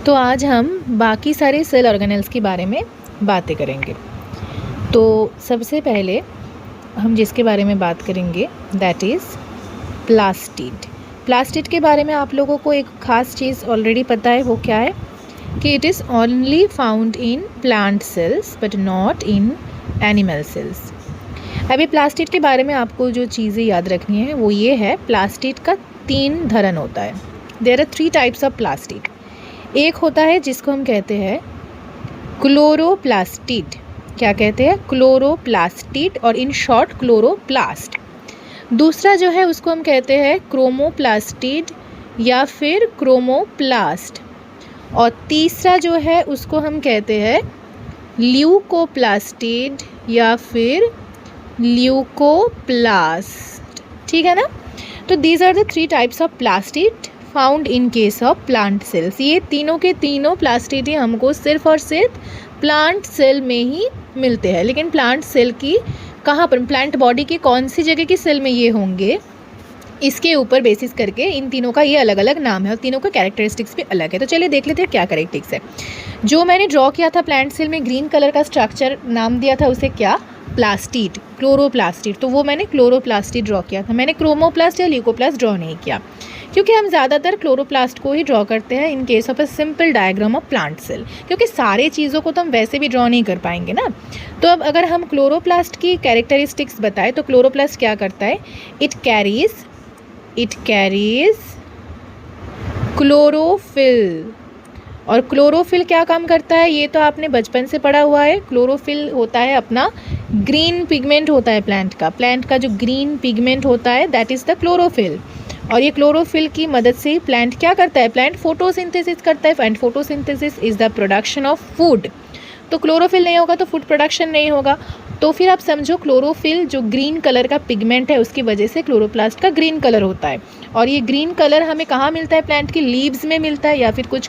तो आज हम बाकी सारे सेल ऑर्गेनेल्स के बारे में बातें करेंगे। तो सबसे पहले हम जिसके बारे में बात करेंगे दैट इज़ प्लास्टिड। प्लास्टिड के बारे में आप लोगों को एक ख़ास चीज़ ऑलरेडी पता है, वो क्या है कि it is only found in plant cells but not in animal cells. अभी प्लास्टिड के बारे में आपको जो चीज़ें याद रखनी है वो ये है, प्लास्टिड का 3 धरन होता है। There are 3 types of plastid. एक होता है जिसको हम कहते हैं क्लोरोप्लास्टिड। क्या कहते हैं? क्लोरोप्लास्टिड, और इन शॉर्ट क्लोरोप्लास्ट। दूसरा जो है उसको हम कहते हैं क्रोमोप्लास्टिड या फिर क्रोमोप्लास्ट। और तीसरा जो है उसको हम कहते हैं ल्यूकोप्लास्टिड या फिर ल्यूकोप्लास्ट। ठीक है ना? तो these are the 3 types of plastid found in case of plant cells. ये तीनों के तीनों प्लास्टिड हमको सिर्फ और सिर्फ प्लांट सेल में ही मिलते हैं। लेकिन प्लांट सेल की कहाँ पर, प्लांट बॉडी की कौन सी जगह की सेल में ये होंगे, इसके ऊपर बेसिस करके इन तीनों का ये अलग अलग नाम है और तीनों का कैरेक्टरिस्टिक्स भी अलग है। तो चलिए देख लेते हैं क्या कैरेक्टरिस्टिक्स है। जो मैंने ड्रॉ किया था प्लांट सेल में, ग्रीन कलर का स्ट्रक्चर नाम दिया था उसे क्या, प्लास्टिड, क्लोरोप्लास्टिड। तो वो मैंने क्लोरोप्लास्टिड ड्रॉ किया था, मैंने क्रोमोप्लास्ट या ल्यूकोप्लास्ट ड्रॉ नहीं किया, क्योंकि हम ज़्यादातर क्लोरोप्लास्ट को ही ड्रॉ करते हैं in case of a simple diagram of plant cell, क्योंकि सारे चीज़ों को तो हम वैसे भी ड्रॉ नहीं कर पाएंगे ना। तो अब अगर हम क्लोरोप्लास्ट की कैरेक्टरिस्टिक्स बताएं तो क्लोरोप्लास्ट क्या करता है, इट कैरीज क्लोरोफिल। और क्लोरोफिल क्या काम करता है, ये तो आपने बचपन से पढ़ा हुआ है। क्लोरोफिल होता है अपना ग्रीन पिगमेंट होता है प्लांट का जो ग्रीन पिगमेंट होता है दैट इज़ द क्लोरोफिल। और ये क्लोरोफिल की मदद से प्लांट क्या करता है, प्लांट फोटोसिंथेसिस करता है, and photosynthesis is the production of food. तो क्लोरोफिल नहीं होगा तो फूड प्रोडक्शन नहीं होगा। तो फिर आप समझो क्लोरोफिल जो ग्रीन कलर का पिगमेंट है उसकी वजह से क्लोरोप्लास्ट का ग्रीन कलर होता है। और ये ग्रीन कलर हमें कहाँ मिलता है, प्लांट की लीव्स में मिलता है, या फिर कुछ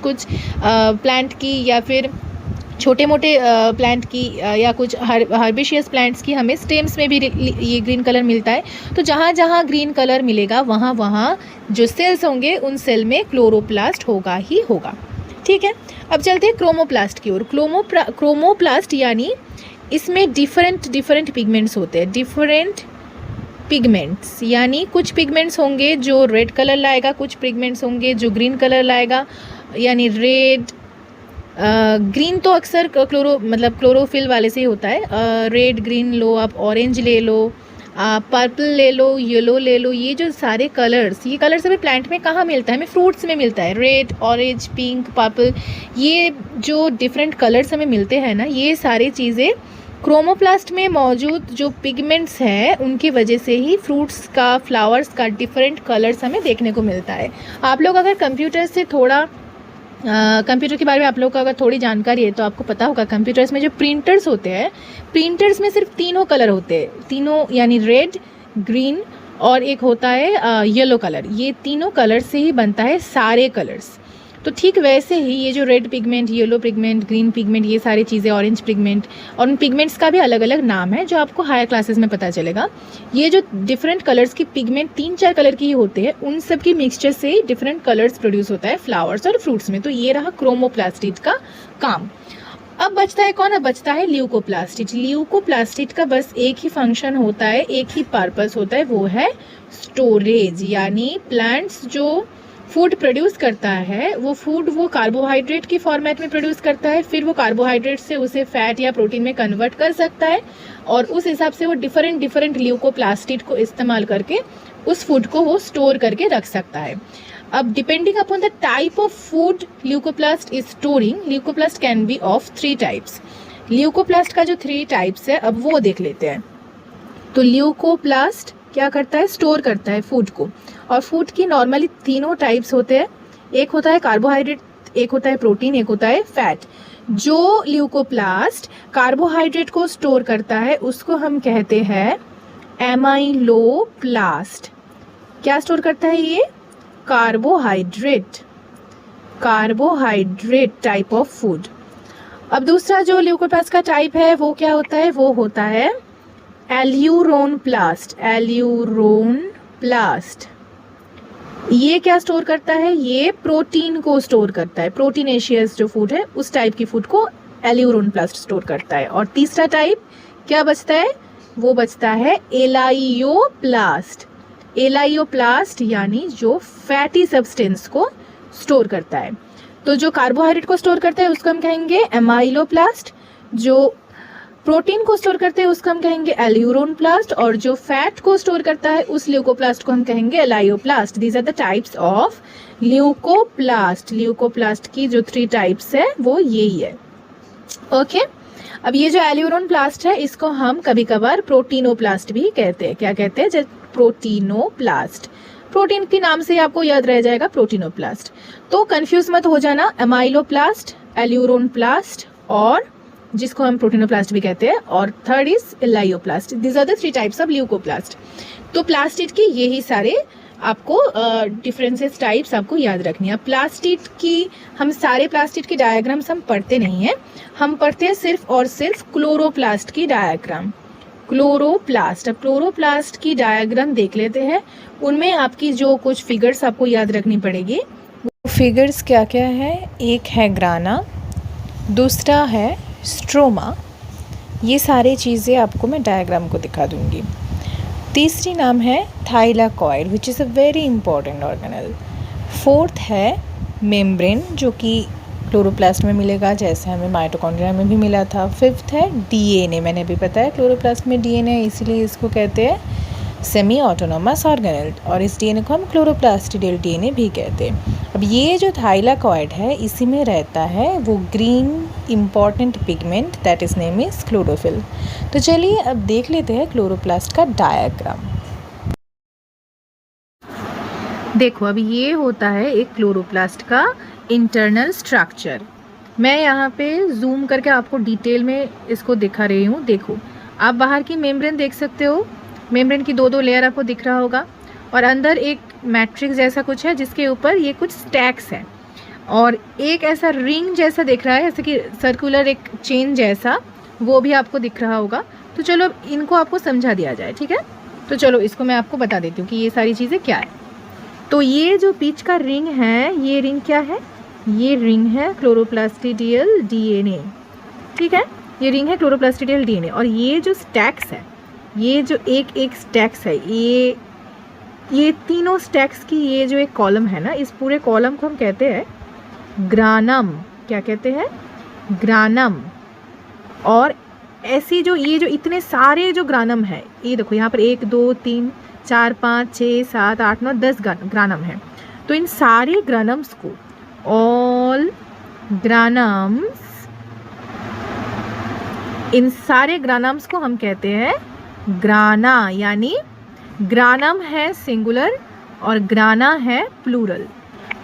प्लांट की, या फिर छोटे मोटे प्लांट की, या कुछ हर्बिशियस प्लांट्स की हमें स्टेम्स में भी ये ग्रीन कलर मिलता है। तो जहाँ जहाँ ग्रीन कलर मिलेगा वहाँ वहाँ जो सेल्स होंगे उन सेल में क्लोरोप्लास्ट होगा ही होगा। ठीक है, अब चलते हैं क्रोमोप्लास्ट की ओर। क्रोमोप्लास्ट यानी इसमें डिफरेंट पिगमेंट्स होते हैं, डिफरेंट पिगमेंट्स, यानी कुछ पिगमेंट्स होंगे जो रेड कलर लाएगा, कुछ पिगमेंट्स होंगे जो ग्रीन कलर लाएगा, यानी रेड ग्रीन तो अक्सर क्लोरोफिल वाले से ही होता है। रेड ग्रीन लो आप, ऑरेंज ले लो, पर्पल ले लो, येलो ले लो। ये जो सारे कलर्स, ये कलर्स हमें प्लांट में कहाँ मिलता है, हमें फ्रूट्स में मिलता है। रेड, ऑरेंज, पिंक, पर्पल, ये जो डिफरेंट कलर्स हमें मिलते हैं ना, ये सारी चीज़ें क्रोमोप्लास्ट में मौजूद जो पिगमेंट्स हैं उनकी वजह से ही फ्रूट्स का, फ्लावर्स का डिफरेंट कलर्स हमें देखने को मिलता है। आप लोग अगर कंप्यूटर के बारे में आप लोग को अगर थोड़ी जानकारी है तो आपको पता होगा, कंप्यूटर्स में जो प्रिंटर्स होते हैं, प्रिंटर्स में सिर्फ तीनों कलर होते हैं, तीनों यानी रेड, ग्रीन और एक होता है येलो कलर। ये तीनों कलर से ही बनता है सारे कलर्स। तो ठीक वैसे ही ये जो red pigment, yellow pigment, green pigment, ये सारी चीज़ें, ऑरेंज पिगमेंट, और उन पिगमेंट्स का भी अलग अलग नाम है जो आपको हायर क्लासेस में पता चलेगा। ये जो डिफरेंट कलर्स की पिगमेंट 3-4 कलर की ही होते हैं, उन सब की मिक्सचर से डिफरेंट कलर्स प्रोड्यूस होता है फ्लावर्स और फ्रूट्स में। तो ये रहा क्रोमोप्लास्टिड का काम। अब बचता है कौन, अब बचता है ल्यूकोप्लास्टिड। ल्यूकोप्लास्टिड का बस एक ही फंक्शन होता है, एक ही पर्पस होता है, वो है स्टोरेज। यानी प्लांट्स जो फूड प्रोड्यूस करता है वो कार्बोहाइड्रेट की फॉर्मेट में प्रोड्यूस करता है, फिर वो कार्बोहाइड्रेट से उसे फैट या प्रोटीन में कन्वर्ट कर सकता है, और उस हिसाब से वो डिफरेंट ल्यूकोप्लास्टिड को इस्तेमाल करके उस फूड को वो स्टोर करके रख सकता है। अब depending upon the type of food leucoplast is storing, leucoplast can be of 3 types. Leucoplast का जो 3 टाइप्स है अब वो देख लेते हैं। तो ल्यूकोप्लास्ट क्या करता है, स्टोर करता है फूड को। और फूड की नॉर्मली तीनों टाइप्स होते हैं, एक होता है कार्बोहाइड्रेट, एक होता है प्रोटीन, एक होता है फैट। जो ल्यूकोप्लास्ट कार्बोहाइड्रेट को स्टोर करता है उसको हम कहते हैं एमाइलोप्लास्ट। क्या स्टोर करता है ये, कार्बोहाइड्रेट टाइप ऑफ फूड। अब दूसरा जो ल्यूकोप्लास्ट का टाइप है वो क्या होता है, वो होता है एल्यूरोन प्लास्ट। ये क्या स्टोर करता है? ये प्रोटीन को स्टोर करता है। प्रोटीनेशियस जो फूड है उस टाइप की फूड को एल्यूरोनप्लास्ट स्टोर करता है। और तीसरा टाइप क्या बचता है? वो बचता है एलाइयोप्लास्ट। एलाइयोप्लास्ट यानी जो फैटी सब्सटेंस को स्टोर करता है। तो जो कार्बोहाइड्रेट को स्टोर करता है उसको हम कहेंगे एमाइलोप्लास्ट, जो प्रोटीन को स्टोर करते हैं उसको हम कहेंगे एल्यूरोनप्लास्ट, और जो फैट को स्टोर करता है उस ल्यूकोप्लास्ट को हम कहेंगे elaioplast. These are the types of leucoplast. Leucoplast की जो 3 टाइप्स है वो यही है। ओके अब ये जो एल्यूरोनप्लास्ट है इसको हम कभी कभार प्रोटीनोप्लास्ट भी कहते हैं। क्या कहते हैं? प्रोटीनोप्लास्ट। प्रोटीन के नाम से आपको याद रह जाएगा प्रोटीनोप्लास्ट। तो कंफ्यूज मत हो जाना, एमाइलोप्लास्ट, एल्यूरोनप्लास्ट और जिसको हम प्रोटीनोप्लास्ट भी कहते हैं, और third is elaioplast. This are the 3 types of leucoplast. तो प्लास्टिड की यही सारे आपको डिफरेंसेस टाइप्स आपको याद रखनी है। प्लास्टिड की हम सारे प्लास्टिड की डायग्राम्स हम पढ़ते नहीं हैं, हम पढ़ते हैं सिर्फ और सिर्फ क्लोरोप्लास्ट की डायग्राम। क्लोरोप्लास्ट, अब क्लोरोप्लास्ट की डायग्राम देख लेते हैं। उनमें आपकी जो कुछ फिगर्स आपको याद रखनी पड़ेगी। वो फिगर्स क्या क्या है? एक है ग्राना, दूसरा है स्ट्रोमा। ये सारी चीज़ें आपको मैं डायग्राम को दिखा दूंगी। तीसरी नाम है thylakoid which is a very important organelle. Fourth है मेम्ब्रेन जो कि क्लोरोप्लास्ट में मिलेगा जैसे हमें माइटोकॉन्ड्रिया में भी मिला था। फिफ्थ है डीएनए, मैंने भी बताया क्लोरोप्लास्ट में डीएनए है इसीलिए इसको कहते हैं सेमी ऑटोनोमस ऑर्गेनल, और इस डीएनए को हम क्लोरोप्लास्टिडियल डीएनए भी कहते हैं। अब ये जो थाइलाकॉइड है इसी में रहता है वो green important pigment that is name is chlorophyll. तो चलिए अब देख लेते हैं क्लोरोप्लास्ट का डायग्राम। देखो अब ये होता है एक क्लोरोप्लास्ट का इंटरनल स्ट्रक्चर। मैं यहाँ पे जूम करके आपको डिटेल में इसको दिखा रही हूँ। देखो आप बाहर की मेम्ब्रेन देख सकते हो, मेम्ब्रेन की 2 लेयर आपको दिख रहा होगा, और अंदर एक मैट्रिक्स जैसा कुछ है जिसके ऊपर ये कुछ स्टैक्स हैं, और एक ऐसा रिंग जैसा दिख रहा है जैसे कि सर्कुलर एक चेन जैसा, वो भी आपको दिख रहा होगा। तो चलो अब इनको आपको समझा दिया जाए, ठीक है? तो चलो इसको मैं आपको बता देती हूँ कि ये सारी चीज़ें क्या है। तो ये जो बीच का रिंग है, ये रिंग क्या है? ये रिंग है क्लोरोप्लास्टिडियल डीएनए, ठीक है? ये रिंग है क्लोरोप्लास्टिडियल डीएनए, और ये जो स्टैक्स है, ये जो एक एक स्टैक्स है, ये तीनों स्टैक्स की ये जो एक कॉलम है ना, इस पूरे कॉलम को हम कहते हैं ग्रानम। क्या कहते हैं? ग्रानम। और ऐसी जो ये जो इतने सारे जो ग्रानम है, ये देखो यहाँ पर 1 2 3 4 5 6 7 8 9 10 ग्रानम है। तो इन सारे ग्रानम्स को, ऑल ग्रानम्स, इन सारे ग्रानम्स को हम कहते हैं ग्राना, यानी ग्रानम है सिंगुलर और ग्राना है प्लूरल।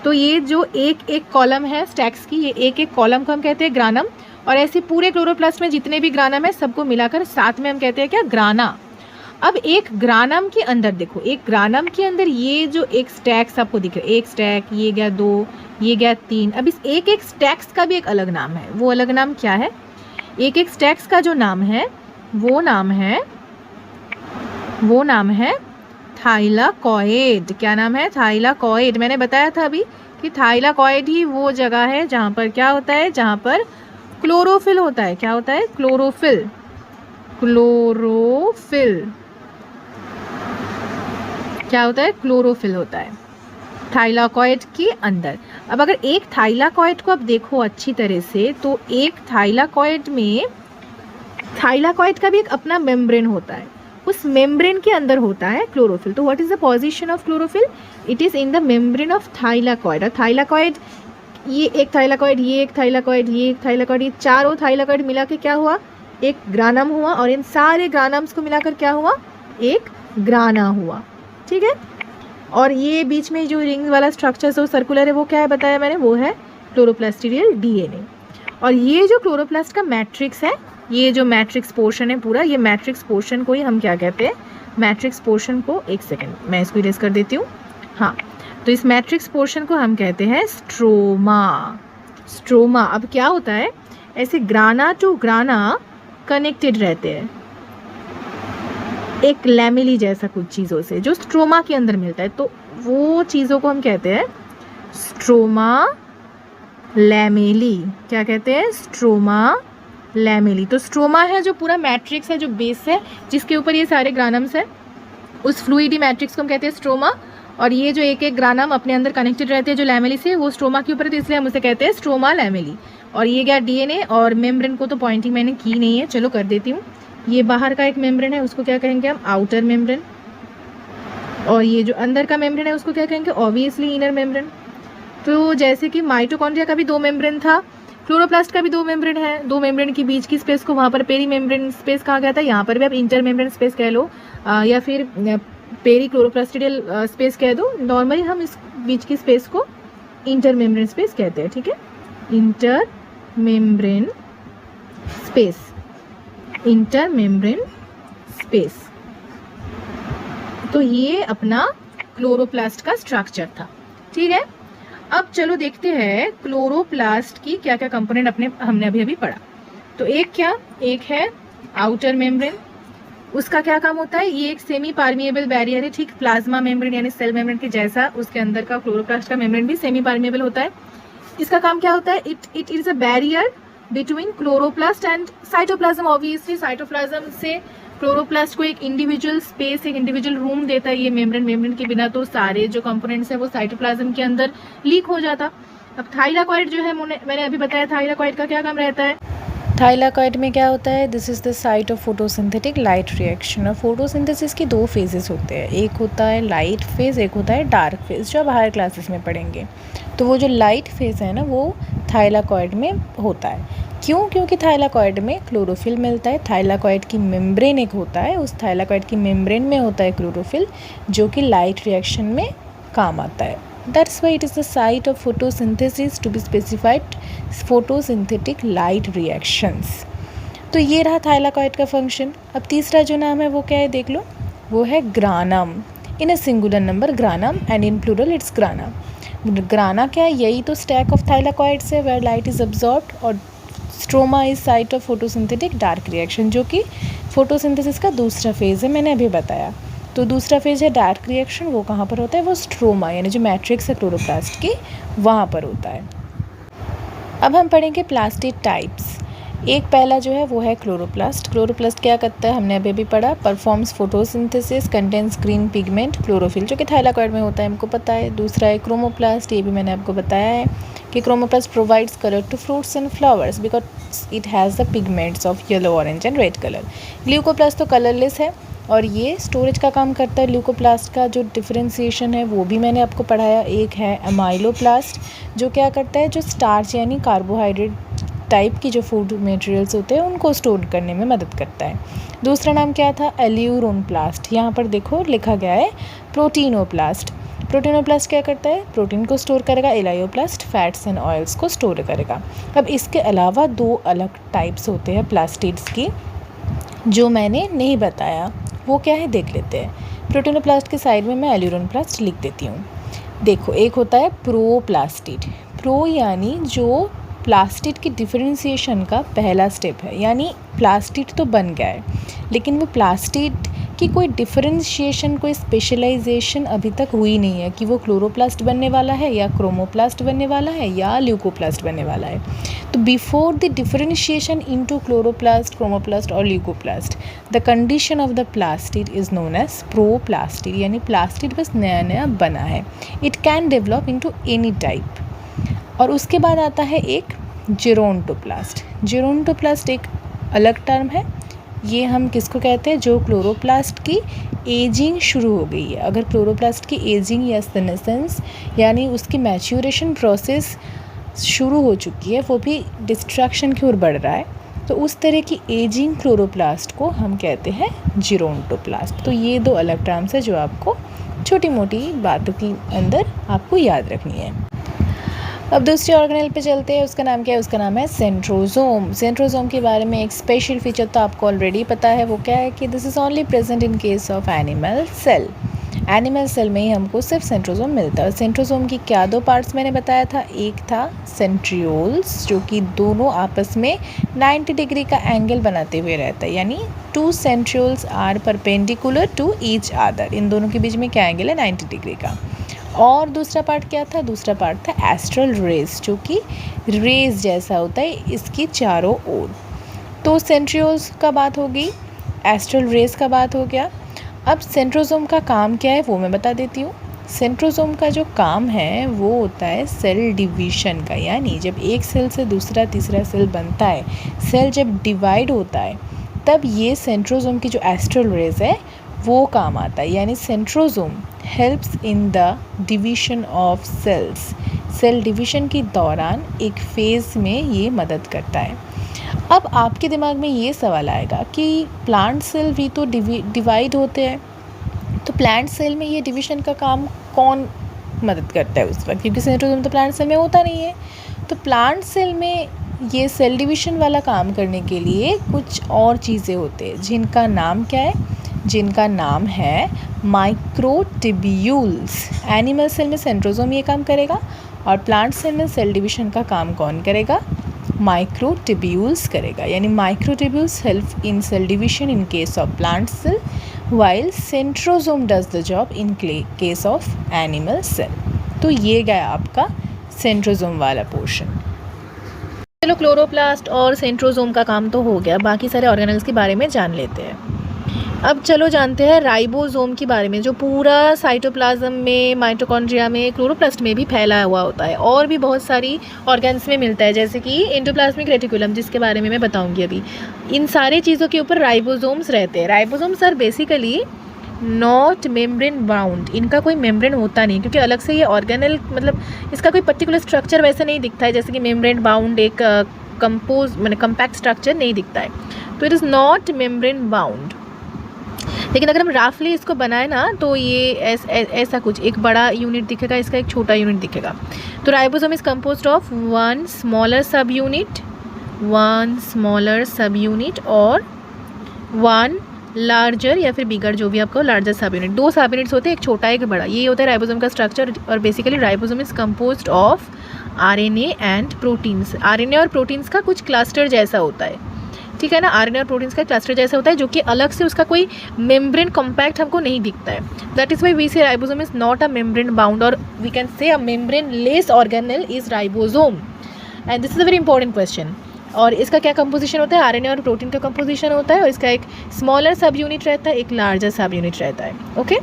तो ये जो एक एक कॉलम है स्टैक्स की, ये एक एक कॉलम को हम कहते हैं ग्रानम, और ऐसे पूरे क्लोरोप्लास्ट में जितने भी ग्रानम है सबको मिलाकर साथ में हम कहते हैं क्या? ग्राना। अब एक ग्रानम के अंदर देखो, एक ग्रानम के अंदर ये जो एक स्टैक्स आपको दिख रहा है, एक स्टैक, ये गया 2, ये गया 3। अब इस एक एक स्टैक्स का भी एक अलग नाम है। वो अलग नाम क्या है? एक एक स्टैक्स का जो नाम है वो नाम है थाइलाकॉइड। क्या नाम है? थाइलाकॉइड। मैंने बताया था अभी कि थाइलाकॉइड ही वो जगह है जहाँ पर क्या होता है? जहाँ पर क्लोरोफिल होता है। क्या होता है? क्लोरोफिल। क्लोरोफिल क्या होता है? क्लोरोफिल होता है थाइलाकॉइड के अंदर। अब अगर एक थाइलाकॉइड को आप देखो अच्छी तरह से, तो एक थाइलाकॉइड में, थाइलाकॉइड का भी एक अपना मेम्ब्रेन होता है, उस मेम्ब्रेन के अंदर होता है क्लोरोफिल। तो what is the position of chlorophyll? It is in the membrane of thylakoid. और थाइलाकॉइड, ये एक थाइलाकॉइड, ये एक थाइलाकॉइड, ये एक थाइलाकॉइड, ये चारों थाइलाकॉइड मिला के क्या हुआ? एक ग्रानम हुआ, और इन सारे ग्रानम्स को मिलाकर क्या हुआ? एक ग्राना हुआ, ठीक है? और ये बीच में जो रिंग वाला स्ट्रक्चर जो सर्कुलर है वो क्या है बताया मैंने? वो है क्लोरोप्लास्टिडियल डीएनए। और ये जो क्लोरोप्लास्ट का मैट्रिक्स है, ये जो मैट्रिक्स पोर्शन है पूरा, ये मैट्रिक्स पोर्शन को ही हम क्या कहते हैं? मैट्रिक्स पोर्शन को, एक सेकेंड मैं इसको इरेज कर देती हूँ। हाँ, तो इस मैट्रिक्स पोर्शन को हम कहते हैं स्ट्रोमा। स्ट्रोमा। अब क्या होता है? ऐसे ग्राना टू ग्राना कनेक्टेड रहते हैं, एक लैमेली जैसा कुछ चीज़ों से जो स्ट्रोमा के अंदर मिलता है, तो वो चीज़ों को हम कहते हैं स्ट्रोमा लैमेली। क्या कहते हैं? Stroma lamellae. तो स्ट्रोमा है जो पूरा मैट्रिक्स है, जो बेस है जिसके ऊपर ये सारे ग्रानम्स है, उस फ्लूइडी मैट्रिक्स को हम कहते हैं स्ट्रोमा। और ये जो एक एक ग्रानम अपने अंदर कनेक्टेड रहते हैं जो लैमेली से, वो स्ट्रोमा के ऊपर है, तो इसलिए हम उसे कहते हैं स्ट्रोमा लैमेली। और ये क्या डीएनए और मेम्ब्रेन को तो पॉइंटिंग मैंने की नहीं है, चलो कर देती हूँ। ये बाहर का एक मेम्ब्रेन है, उसको क्या कहेंगे हम? Outer membrane. और ये जो अंदर का मेम्ब्रेन है उसको क्या कहेंगे? Obviously inner membrane. तो जैसे कि माइटोकॉन्ड्रिया का भी 2 मेम्ब्रेन था, क्लोरोप्लास्ट का भी 2 मेम्ब्रेन है, 2 मेम्ब्रेन के बीच की स्पेस को वहाँ पर पेरी मेम्ब्रेन स्पेस कहा गया था, यहाँ पर भी आप इंटर मेम्ब्रेन स्पेस कह लो या फिर पेरी क्लोरोप्लास्टिडियल स्पेस कह दो। नॉर्मली हम इस बीच की स्पेस को इंटर मेम्ब्रेन स्पेस कहते हैं, ठीक है? Inter membrane space, inter membrane space. तो ये अपना क्लोरोप्लास्ट का स्ट्रक्चर था, ठीक है? अब चलो देखते हैं क्लोरोप्लास्ट की क्या क्या कंपोनेंट हमने अभी पढ़ा। तो एक है आउटर मेम्ब्रेन। उसका क्या काम होता है? ये एक सेमी परमिएबल बैरियर है, ठीक प्लाज्मा मेम्ब्रेन यानी सेल मेम्ब्रेन के जैसा उसके अंदर का क्लोरोप्लास्ट का मेम्ब्रेन भी सेमी परमिएबल होता है। इसका काम क्या होता है? It is a barrier between chloroplast and cytoplasm. Obviously cytoplasm से क्लोरोप्लास्ट को एक इंडिविजुअल स्पेस, एक इंडिविजुअल रूम देता है ये मेम्ब्रेन के बिना तो सारे जो कंपोनेंट्स है वो साइटोप्लाज्म के अंदर लीक हो जाता। अब थाइलाकॉइड जो है, मैंने अभी बताया थाइलाकॉइड का क्या काम रहता है। थाइलाकॉइड में क्या होता है? This is the site of photosynthetic light reaction. और फोटोसिंथेसिस की 2 फेजेस होते हैं, एक होता है लाइट फेज, एक होता है डार्क फेज, जो आप हायर क्लासेस में पढ़ेंगे। तो वो जो लाइट फेज है ना, वो थाइलाकॉइड में होता है। क्यों? क्योंकि थाइलाकॉइड में क्लोरोफिल मिलता है। थाइलाकॉइड की मेम्ब्रेन एक होता है, उस थाइलाकॉइड की मेम्ब्रेन में होता है क्लोरोफिल, जो कि लाइट रिएक्शन में काम आता है। That's why it is the site of photosynthesis to be specified photosynthetic light reactions। तो ये रहा थाइलाकॉइड का फंक्शन। अब तीसरा जो नाम है वो क्या है देख लो, वो है granum. In a singular number granum and in plural it's grana. Grana क्या है? यही तो स्टैक ऑफ थाइलाकॉइड्स है वेयर लाइट इज अब्जॉर्ब्ड। और stroma is site of photosynthetic dark reaction, जो कि फोटोसिंथेसिस का दूसरा फेज है, मैंने अभी बताया। तो दूसरा फेज है डार्क रिएक्शन, वो कहाँ पर होता है? वो स्ट्रोमा यानी जो मैट्रिक्स है क्लोरोप्लास्ट की, वहाँ पर होता है। अब हम पढ़ेंगे प्लास्टिड टाइप्स। एक पहला जो है वो है क्लोरोप्लास्ट। क्लोरोप्लास्ट क्या करता है? हमने अभी पढ़ा, performs photosynthesis, contains green pigment chlorophyll, जो कि थाइलाकॉइड में होता है, हमको पता है। दूसरा है क्रोमोप्लास्ट, ये भी मैंने आपको बताया है कि chromoplast provides colour to fruits and flowers because it has the pigments of yellow, orange and red colour. Leucoplast तो कलरलेस है और ये स्टोरेज का काम करता है। ल्यूकोप्लास्ट का जो डिफरेंशिएशन है वो भी मैंने आपको पढ़ाया। एक है अमाइलोप्लास्ट, जो क्या करता है? जो स्टार्च यानी कार्बोहाइड्रेट टाइप की जो फूड मटेरियल्स होते हैं उनको स्टोर करने में मदद करता है। दूसरा नाम क्या था? एल्यूरोनप्लास्ट। यहाँ पर देखो लिखा गया है प्रोटीनोप्लास्ट। प्रोटीनोप्लास्ट क्या करता है? प्रोटीन को स्टोर करेगा। एलायोप्लास्ट फैट्स एंड ऑयल्स को स्टोर करेगा। अब इसके अलावा 2 अलग टाइप्स होते हैं प्लास्टिड्स की, जो मैंने नहीं बताया, वो क्या है देख लेते हैं। प्रोटीनोप्लास्ट के साइड में मैं एल्यूरोनप्लास्ट लिख देती हूँ। देखो, एक होता है प्रोप्लास्टिड। प्रो यानी जो प्लास्टिड की डिफरेंशिएशन का पहला स्टेप है, यानी प्लास्टिड तो बन गया है लेकिन वो प्लास्टिड की कोई डिफरेंशिएशन, कोई स्पेशलाइजेशन अभी तक हुई नहीं है कि वो क्लोरोप्लास्ट बनने वाला है या क्रोमोप्लास्ट बनने वाला है या ल्यूकोप्लास्ट बनने वाला है। तो before the differentiation into chloroplast, chromoplast और leucoplast, the condition of the plastid is known as proplastid, यानी प्लास्टिड बस नया नया बना है। It can develop into any type. और उसके बाद आता है एक जेरोंटोप्लास्ट। जेरोंटोप्लास्ट एक अलग टर्म है। ये हम किसको कहते हैं? जो क्लोरोप्लास्ट की एजिंग शुरू हो गई है। अगर क्लोरोप्लास्ट की एजिंग या सेनेसेंस यानी उसकी मैच्योरेशन प्रोसेस शुरू हो चुकी है, वो भी डिस्ट्रक्शन की ओर बढ़ रहा है, तो उस तरह की एजिंग क्लोरोप्लास्ट को हम कहते हैं जेरोंटोप्लास्ट। तो ये 2 अलग टर्म्स है जो आपको छोटी मोटी बातों के अंदर आपको याद रखनी है। अब दूसरी ऑर्गेनेल पे चलते हैं। उसका नाम क्या है? उसका नाम है सेंट्रोजोम। सेंट्रोजोम के बारे में एक स्पेशल फीचर तो आपको ऑलरेडी पता है, वो क्या है कि this is only present in case of animal cell. Animal cell में ही हमको सिर्फ सेंट्रोजोम मिलता है। सेंट्रोजोम की क्या 2 पार्ट्स मैंने बताया था? एक था सेंट्रियोल्स, जो कि दोनों आपस में 90 डिग्री का एंगल बनाते हुए रहता है, यानी two centrioles are perpendicular to each other, इन दोनों के बीच में क्या एंगल है 90 डिग्री का। और दूसरा पार्ट क्या था, दूसरा पार्ट था एस्ट्रल रेज, जो कि रेज जैसा होता है इसकी चारों ओर। तो सेंट्रियोल्स का बात हो गई, एस्ट्रल रेज का बात हो गया। अब सेंट्रोसोम का काम क्या है वो मैं बता देती हूँ। सेंट्रोसोम का जो काम है वो होता है सेल डिवीज़न का, यानी जब एक सेल से दूसरा तीसरा सेल बनता है, सेल जब डिवाइड होता है, तब ये सेंट्रोसोम की जो एस्ट्रल रेज है वो काम आता है। यानी centrosome helps in the division of cells, cell division के दौरान एक फेज़ में ये मदद करता है। अब आपके दिमाग में ये सवाल आएगा कि प्लांट सेल भी तो डिवाइड होते हैं, तो प्लांट सेल में ये डिवीज़न का काम कौन मदद करता है उस वक्त, क्योंकि सेंट्रोसोम तो प्लांट सेल में होता नहीं है। तो प्लांट सेल में ये सेल डिवीज़न वाला काम करने के लिए कुछ और चीज़ें होते हैं, जिनका नाम क्या है, जिनका नाम है माइक्रोट्यूब्यूल्स। एनिमल सेल में सेंट्रोसोम ये काम करेगा और प्लांट सेल में सेल डिवीज़न का काम कौन करेगा, माइक्रोट्यूब्यूल्स करेगा। यानी microtubules help in cell division in case of plant cell, while centrosome does the job in case of animal cell। तो ये गया आपका सेंट्रोसोम वाला पोर्शन। चलो क्लोरोप्लास्ट और सेंट्रोसोम का काम तो हो गया, बाकी सारे ऑर्गेनेल्स के बारे में जान लेते हैं। अब चलो जानते हैं राइबोसोम के बारे में, जो पूरा साइटोप्लाज्म में, माइटोकॉन्ड्रिया में, क्लोरोप्लास्ट में भी फैला हुआ होता है और भी बहुत सारी ऑर्गेन्स में मिलता है, जैसे कि एंडोप्लाज्मिक रेटिकुलम, जिसके बारे में मैं बताऊंगी अभी। इन सारी चीज़ों के ऊपर राइबोसोम्स रहते हैं। Ribosomes are basically not membrane bound, इनका कोई मेम्ब्रेन होता नहीं, क्योंकि अलग से ये ऑर्गेनल, मतलब इसका कोई पर्टिकुलर स्ट्रक्चर वैसे नहीं दिखता है, जैसे कि मेम्ब्रेन बाउंड एक कंपैक्ट स्ट्रक्चर नहीं दिखता है, तो it is not membrane bound. लेकिन अगर हम राफली इसको बनाए ना, तो ये ऐसा कुछ एक बड़ा यूनिट दिखेगा, इसका एक छोटा यूनिट दिखेगा। तो ribosome is composed of one smaller सब यूनिट और वन लार्जर या फिर बिगर, जो भी आपको लार्जर सब यूनिट। दो सब यूनिट्स होते हैं, एक छोटा एक बड़ा, ये होता है राइबोसोम का स्ट्रक्चर। और basically ribosome is composed of RNA and proteins. RNA और प्रोटीन्स का कुछ क्लस्टर जैसा होता है, ठीक है ना। आरएनए और प्रोटीन्स का क्लस्टर जैसा होता है, जो कि अलग से उसका कोई मेम्ब्रेन कॉम्पैक्ट हमको नहीं दिखता है। That is why we say ribosome is not a membrane bound, और we can say a membraneless organelle is ribosome. And this is a very important question. और इसका क्या कंपोजिशन होता है, आरएनए और प्रोटीन का कंपोजिशन होता है, और इसका एक स्मॉलर सब यूनिट रहता है, एक लार्जर सब यूनिट रहता है। ओके,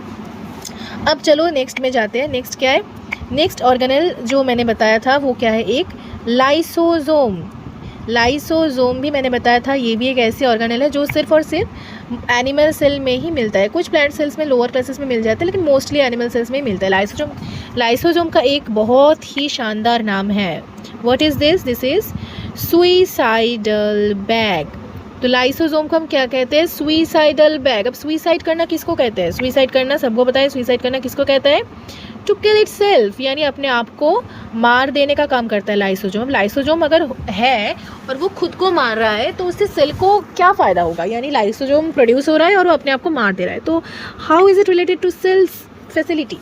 अब चलो नेक्स्ट में जाते हैं। नेक्स्ट क्या है, नेक्स्ट ऑर्गेनेल जो मैंने बताया था वो क्या है, एक लाइसोसोम। लाइसोसोम भी मैंने बताया था, ये भी एक ऐसे ऑर्गेनेल है जो सिर्फ और सिर्फ एनिमल सेल में ही मिलता है। कुछ प्लांट सेल्स में, लोअर क्लासेस में मिल जाता है, लेकिन मोस्टली एनिमल सेल्स में ही मिलता है। लाइसोसोम का एक बहुत ही शानदार नाम है। What is this? This is suicidal bag. तो लाइसोसोम को हम क्या कहते हैं, सुइसाइडल बैग। अब सुइसाइड करना किसको कहते हैं, सुइसाइड करना सबको पता है, सुइसाइड करना किसको कहते हैं, टू किल इटसेल्फ, यानी अपने आप को मार देने का काम करता है लाइसोसोम। लाइसोसोम अगर है और वो खुद को मार रहा है, तो उससे सेल को क्या फ़ायदा होगा, यानी लाइसोसोम प्रोड्यूस हो रहा है और वो अपने आप को मार दे रहा है, तो how is it related to cells facility.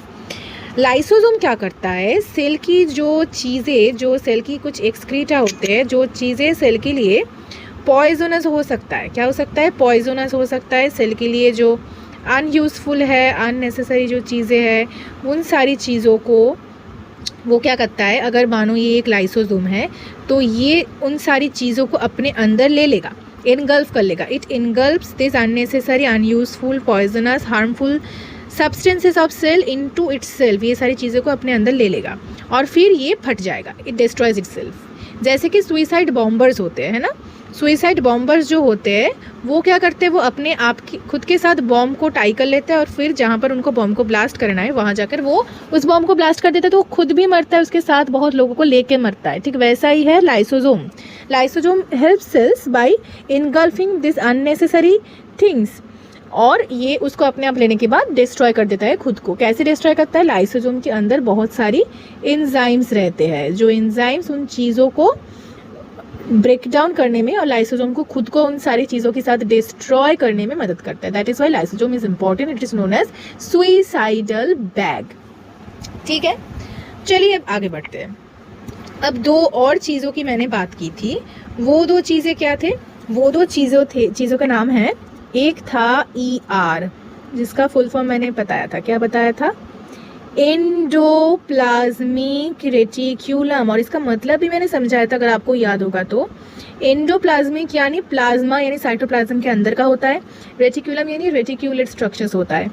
Lysosome क्या करता है, सेल की जो चीज़ें, जो सेल की कुछ एक्सक्रीटा होते हैं, जो चीज़ें सेल के लिए पॉइजनस हो सकता है, क्या हो सकता है, पॉइजनस हो सकता है, सेल के लिए जो अनयूज़फुल है, अननेसेसरी जो चीज़ें हैं, उन सारी चीज़ों को वो क्या करता है, अगर मानो ये एक लाइसोसोम है, तो ये उन सारी चीज़ों को अपने अंदर ले लेगा, इनगल्फ कर लेगा। It engulfs this unnecessary, unuseful, poisonous, harmful substances of cell into itself. ये सारी चीज़ों को अपने अंदर ले लेगा और फिर ये फट जाएगा, इट डिस्ट्रॉयज इटसेल्फ। जैसे कि सुइसाइड बॉम्बर्स होते हैं, है ना। सुइसाइड बॉम्बर्स जो होते हैं वो क्या करते हैं, वो अपने आप की खुद के साथ बॉम्ब को टाई कर लेते हैं और फिर जहाँ पर उनको बॉम्ब को ब्लास्ट करना है वहाँ जाकर वो उस बॉम्ब को ब्लास्ट कर देता है, तो वो खुद भी मरता है, उसके साथ बहुत लोगों को लेके मरता है। ठीक वैसा ही है lysosome. Lysosome helps cells by engulfing this unnecessary things, और ये उसको अपने आप लेने के बाद डिस्ट्रॉय कर देता है खुद को। कैसे डिस्ट्रॉय करता है, लाइसोसोम के अंदर बहुत सारी एंजाइम्स रहते हैं, जो एंजाइम्स उन चीज़ों को ब्रेक डाउन करने में और लाइसोसोम को खुद को उन सारी चीज़ों के साथ डिस्ट्रॉय करने में मदद करता है। That is why lysosome is important, it is known as suicidal bag. ठीक है, चलिए अब आगे बढ़ते हैं। अब दो और चीज़ों की मैंने बात की थी, वो दो चीज़ें क्या थे, वो दो चीज़ों का नाम है एक था ER, जिसका फुल फॉर्म मैंने बताया था, क्या बताया था? एंडोप्लाज्मिक रेटिक्यूलम, और इसका मतलब भी मैंने समझाया था अगर आपको याद होगा तो। एंडोप्लाज्मिक यानी प्लाज्मा यानी साइटोप्लाज्म के अंदर का होता है, रेटिक्यूलम यानी रेटिक्यूलेट स्ट्रक्चर्स होता है।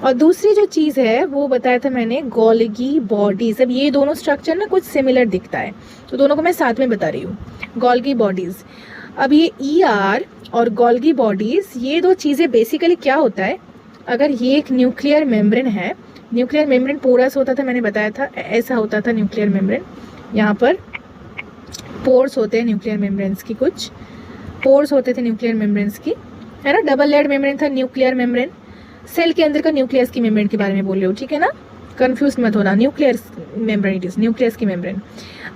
और दूसरी जो चीज़ है वो बताया था मैंने गोल्गी बॉडीज। अब ये दोनों स्ट्रक्चर ना कुछ सिमिलर दिखता है, तो दोनों को मैं साथ में बता रही हूँ, गोल्गी बॉडीज। अब ये ER और गोल्गी बॉडीज, ये दो चीज़ें बेसिकली क्या होता है, अगर ये एक न्यूक्लियर मेम्ब्रेन है, न्यूक्लियर मेम्ब्रेन पोरस होता था, मैंने बताया था ऐसा होता था न्यूक्लियर मेम्ब्रेन, यहाँ पर पोर्स होते हैं न्यूक्लियर मेम्ब्रेन्स की, कुछ पोर्स होते थे न्यूक्लियर मेम्ब्रेन्स की, है ना। डबल लेयर्ड मेम्ब्रेन था न्यूक्लियर मेम्ब्रेन, सेल के अंदर का न्यूक्लियस की मेम्ब्रेन के बारे में बोल रही हूँ, ठीक है ना, कंफ्यूज मत होना, nuclear membrane it is, nucleus की मेम्ब्रेन।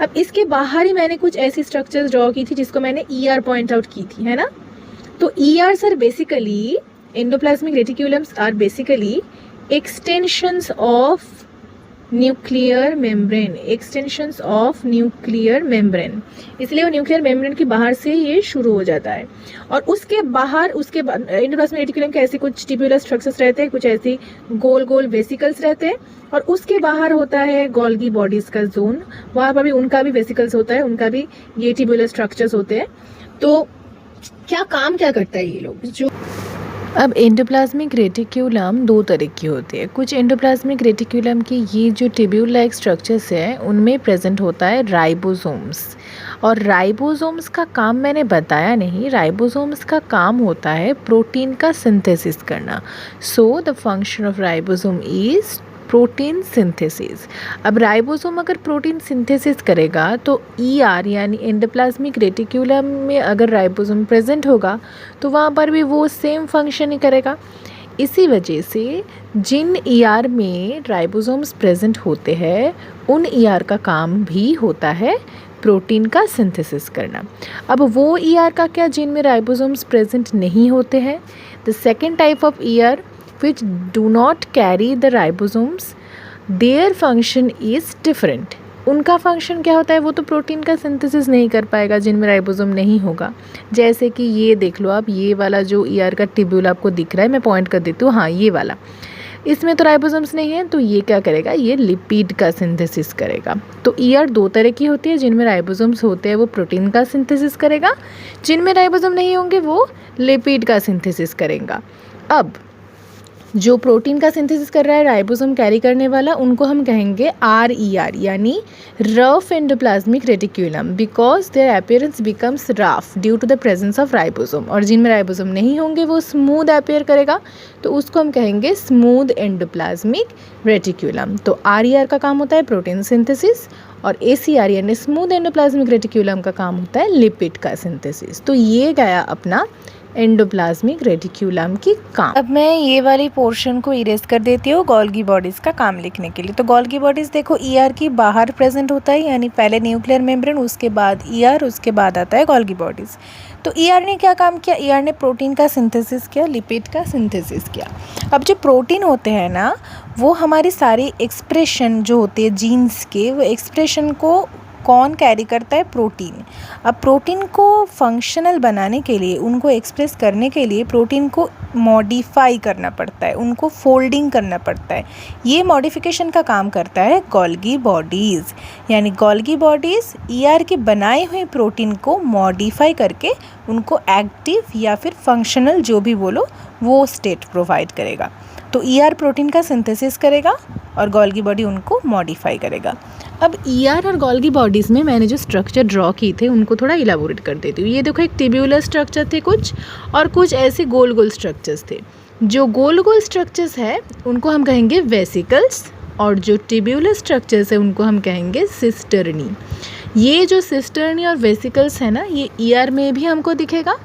अब इसके बाहर ही मैंने कुछ ऐसी स्ट्रक्चर्स ड्रॉ की थी जिसको मैंने ER पॉइंट आउट की थी, है ना। तो ERs are basically, endoplasmic reticulums are basically extensions of nuclear membrane, extensions of nuclear membrane, इसलिए वो न्यूक्लियर मेम्ब्रेन के बाहर से ये शुरू हो जाता है। और उसके बाहर, उसके बाद एंडोप्लाज्मिक रेटिक्यूलम के ऐसे कुछ ट्यूबुलर स्ट्रक्चर्स रहते हैं, कुछ ऐसे गोल गोल वेसिकल्स रहते हैं, और उसके बाहर होता है गोल्गी बॉडीज का जोन, वहाँ पर भी उनका भी वेसिकल्स होता है, उनका भी ये ट्यूबुलर स्ट्रक्चर्स होते हैं। तो क्या काम क्या करता है ये लोग जो। अब एंडोप्लाज्मिक रेटिक्यूलम दो तरह की होती है। कुछ एंडोप्लाज्मिक रेटिक्यूलम की ये जो ट्यूब्यूल लाइक स्ट्रक्चर्स हैं उनमें प्रेजेंट होता है राइबोसोम्स, और राइबोसोम्स का काम मैंने बताया नहीं, राइबोसोम्स का काम होता है प्रोटीन का सिंथेसिस करना। So the function of ribosome is protein synthesis. अब राइबोसोम अगर प्रोटीन सिंथेसिस करेगा तो ER यानी एंडोप्लाज्मिक रेटिक्यूलम में अगर राइबोसोम प्रेजेंट होगा तो वहाँ पर भी वो सेम फंक्शन ही करेगा। इसी वजह से जिन ER में राइबोसोम्स प्रेजेंट होते हैं उन ER का काम भी होता है प्रोटीन का सिंथेसिस करना। अब वो ER का क्या जिनमें राइबोसोम्स प्रेजेंट नहीं होते हैं? The second type of ER which do not carry the ribosomes, their function is different। उनका फंक्शन क्या होता है, वो तो प्रोटीन का सिंथेसिस नहीं कर पाएगा जिनमें राइबोसोम नहीं होगा। जैसे कि ये देख लो आप, ये वाला जो ER का ट्यूब्यूल आपको दिख रहा है, मैं पॉइंट कर देती हूँ, हाँ ये वाला, इसमें तो राइबोसोम्स नहीं है, तो ये क्या करेगा, ये लिपिड का सिंथेसिस करेगा। तो ER दो तरह की होती है, जिनमें राइबोसोम्स होते हैं वो प्रोटीन का सिंथेसिस करेगा, जिनमें राइबोसोम नहीं होंगे वो लिपिड का सिंथेसिस करेगा। अब जो प्रोटीन का सिंथेसिस कर रहा है राइबोसोम कैरी करने वाला, उनको हम कहेंगे RER यानी rough endoplasmic reticulum, because their appearance becomes rough due to the presence of ribosome. और जिनमें राइबोसोम नहीं होंगे वो स्मूथ अपीयर करेगा, तो उसको हम कहेंगे स्मूथ एंडोप्लाज्मिक रेटिक्यूलम। तो RER का काम होता है प्रोटीन सिंथेसिस, और ACR यानी स्मूथ एंडोप्लाज्मिक रेटिक्यूलम का काम होता है लिपिड का सिंथेसिस। तो ये गया अपना एंडोप्लाज्मिक रेटिक्यूलम की काम। अब मैं ये वाली पोर्शन को इरेज कर देती हूँ गोल्गी बॉडीज़ का काम लिखने के लिए। तो गोल्गी बॉडीज़ देखो ER की बाहर प्रेजेंट होता है, यानी पहले न्यूक्लियर मेम्ब्रेन, उसके बाद ER, उसके बाद आता है गोल्गी बॉडीज़। तो ER ने क्या काम किया, ER ने प्रोटीन का सिंथेसिस किया, लिपिड का सिंथेसिस किया। अब जो प्रोटीन होते हैं ना, वो हमारी सारी एक्सप्रेशन जो होती है जीन्स के, वो एक्सप्रेशन को कौन कैरी करता है, प्रोटीन। अब प्रोटीन को फंक्शनल बनाने के लिए, उनको एक्सप्रेस करने के लिए प्रोटीन को मॉडिफाई करना पड़ता है, उनको फोल्डिंग करना पड़ता है। ये मॉडिफिकेशन का काम करता है गोल्गी बॉडीज़, यानी गोल्गी बॉडीज़ ER के बनाए हुए प्रोटीन को मॉडिफाई करके उनको एक्टिव या फिर फंक्शनल जो भी बोलो वो स्टेट प्रोवाइड करेगा। तो ER प्रोटीन का सिंथेसिस करेगा और गोल्गी बॉडी उनको मॉडिफाई करेगा। अब ER और गोल्गी बॉडीज़ में मैंने जो स्ट्रक्चर ड्रॉ की थे उनको थोड़ा इलाबोरेट कर देती हूँ। ये देखो, एक ट्यूब्यूलर स्ट्रक्चर थे कुछ, और कुछ ऐसे गोल गोल स्ट्रक्चर्स थे। जो गोल गोल स्ट्रक्चर्स है उनको हम कहेंगे वेसिकल्स, और जो ट्यूब्यूलर स्ट्रक्चर्स है उनको हम कहेंगे सिस्टर्नी। ये जो सिस्टर्नी और वेसिकल्स है ना, ये ER में भी हमको दिखेगा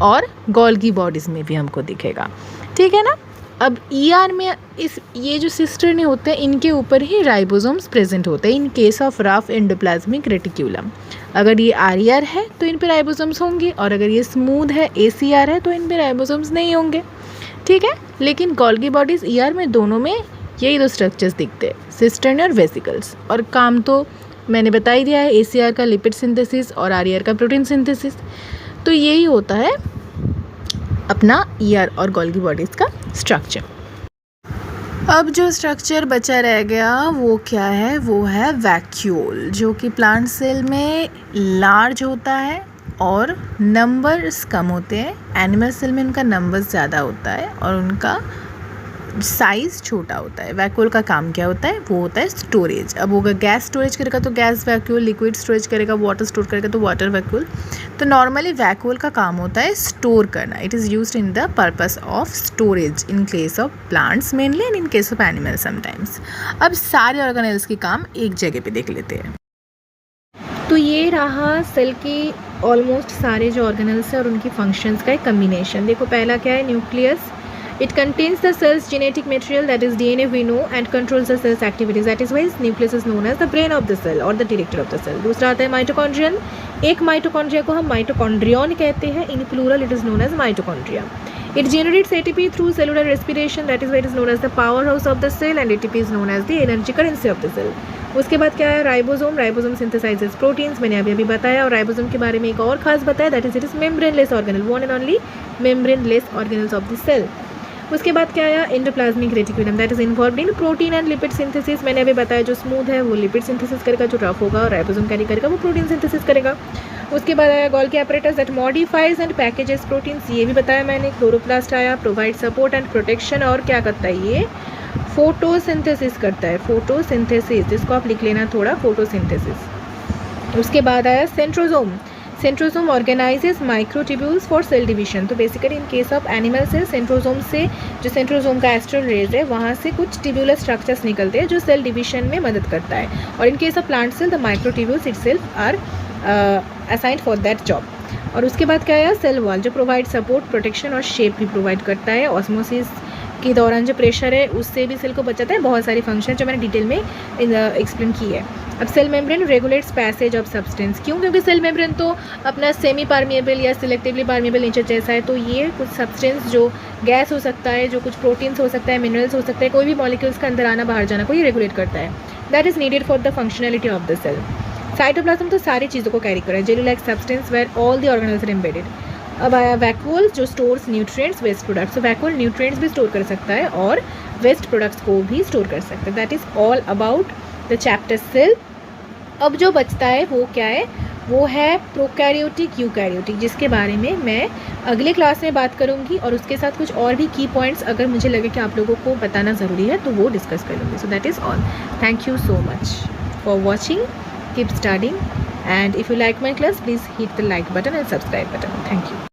और गोल्गी बॉडीज़ में भी हमको दिखेगा, ठीक है ना। अब ER में ये जो सिस्टर्नी होते हैं इनके ऊपर ही राइबोसोम्स प्रेजेंट होते हैं in case of rough endoplasmic reticulum. अगर ये RER है तो इन पे राइबोसोम्स होंगे, और अगर ये स्मूथ है ACR है तो इन पे राइबोसोम्स नहीं होंगे, ठीक है। लेकिन गोल्गी बॉडीज़ ER में दोनों में यही दो स्ट्रक्चर्स दिखते हैं, सिस्टर्नी और वेसिकल्स। और काम तो मैंने बता ही दिया है, ACR का लिपिड सिंथेसिस और RER का प्रोटीन सिंथेसिस। तो यही होता है अपना ईयर और गोल्गी बॉडीज़ का स्ट्रक्चर। अब जो स्ट्रक्चर बचा रह गया वो क्या है, वो है वैक्यूल, जो कि प्लांट सेल में लार्ज होता है और नंबर्स कम होते हैं। एनिमल सेल में उनका नंबर्स ज़्यादा होता है और उनका साइज़ छोटा होता है। वैक्यूल का काम क्या होता है, वो होता है स्टोरेज। अब होगा गैस स्टोरेज करेगा तो गैस वैक्यूल, लिक्विड स्टोरेज करेगा, वाटर स्टोर करेगा तो वाटर वैक्यूल। तो नॉर्मली वैक्यूल का काम होता है स्टोर करना। It is used in the purpose of storage in case of plants mainly and in case of animal sometimes. अब सारे ऑर्गेनेल्स के काम एक जगह पे देख लेते हैं। तो ये रहा सेल की ऑलमोस्ट सारे जो ऑर्गेनेल्स हैं और उनकी फंक्शंस का एक कम्बिनेशन। देखो पहला क्या है, nucleus. It contains the cell's genetic material, that is DNA we know, and controls the cell's activities. That is why nucleus is known as the brain of the cell or the director of the cell. दूसरा आता है mitochondrion. एक mitochondria को हम mitochondrion कहते हैं। In plural it is known as mitochondria. It generates ATP through cellular respiration. That is why it is known as the powerhouse of the cell, and ATP is known as the energy currency of the cell. उसके बाद क्या है, ribosome. Ribosome synthesises proteins, मैंने अभी बताया। और ribosome के बारे में एक और खास बताया, that is it is membraneless organelle, one and only membraneless organelles of the cell. उसके बाद क्या आया, endoplasmic reticulum, that is involved in protein and lipid synthesis. मैंने अभी बताया जो स्मूथ है वो लिपिड सिंथेसिस करेगा, जो रफ होगा और राइबोसोम कैरी करेगा वो प्रोटीन सिंथेसिस करेगा। उसके बाद आया Golgi apparatus that modifies and packages proteins, ये भी बताया मैंने। क्लोरोप्लास्ट आया, प्रोवाइड सपोर्ट एंड प्रोटेक्शन, और क्या करता है ये, फोटोसिंथेसिस करता है। फोटोसिंथेसिस, इसको आप लिख लेना थोड़ा, फोटोसिंथेसिस। उसके बाद आया centrosome. Centrosome organises microtubules for cell division. तो basically in case of animal cell centrosome से, जो सेंट्रोसोम का एस्ट्रल रेज है वहाँ से कुछ ट्यूब्यूलर स्ट्रक्चर्स निकलते हैं जो सेल डिवीजन में मदद करता है। और in case of plant cell the microtubules itself are assigned for that job. और उसके बाद क्या है, सेल वॉल, जो प्रोवाइड सपोर्ट, प्रोटेक्शन और शेप भी प्रोवाइड करता है। ऑस्मोसिस के दौरान जो प्रेशर है उससे भी सेल को बचाता है। बहुत सारी फंक्शन जो मैंने डिटेल में एक्सप्लेन की है। अब cell membrane regulates passage of substance. क्यों, क्योंकि सेल मेम्ब्रेन तो अपना सेमी पार्मिएबल या सिलेक्टिवली पार्मिएबल नेचर जैसा है, तो ये कुछ सब्सटेंस जो गैस हो सकता है, जो कुछ प्रोटीन्स हो सकता है, मिनरल्स हो सकता है, कोई भी मॉलिक्यूल्स का अंदर आना बाहर जाना को ये रेगुलेट करता है। That is needed for the functionality of the cell. Cytoplasm तो सारी चीज़ों को कैरी कर रहा है, jelly like substance where all the organelles are embedded. अब आया वैक्यूल, जो स्टोर्स न्यूट्रिएंट्स, वेस्ट प्रोडक्ट्स। तो वैक्यूल न्यूट्रिएंट्स भी स्टोर कर सकता है और वेस्ट प्रोडक्ट्स को भी स्टोर कर सकता है। That is all about the chapter cell. अब जो बचता है वो क्या है, वो है प्रोकैरियोटिक यूकैरियोटिक, जिसके बारे में मैं अगले क्लास में बात करूंगी। और उसके साथ कुछ और भी की पॉइंट्स अगर मुझे लगे कि आप लोगों को बताना ज़रूरी है तो वो डिस्कस कर लूँगी। So that is all. Thank you so much for watching, keep studying, and if you like my class please hit the like button and subscribe button. Thank you.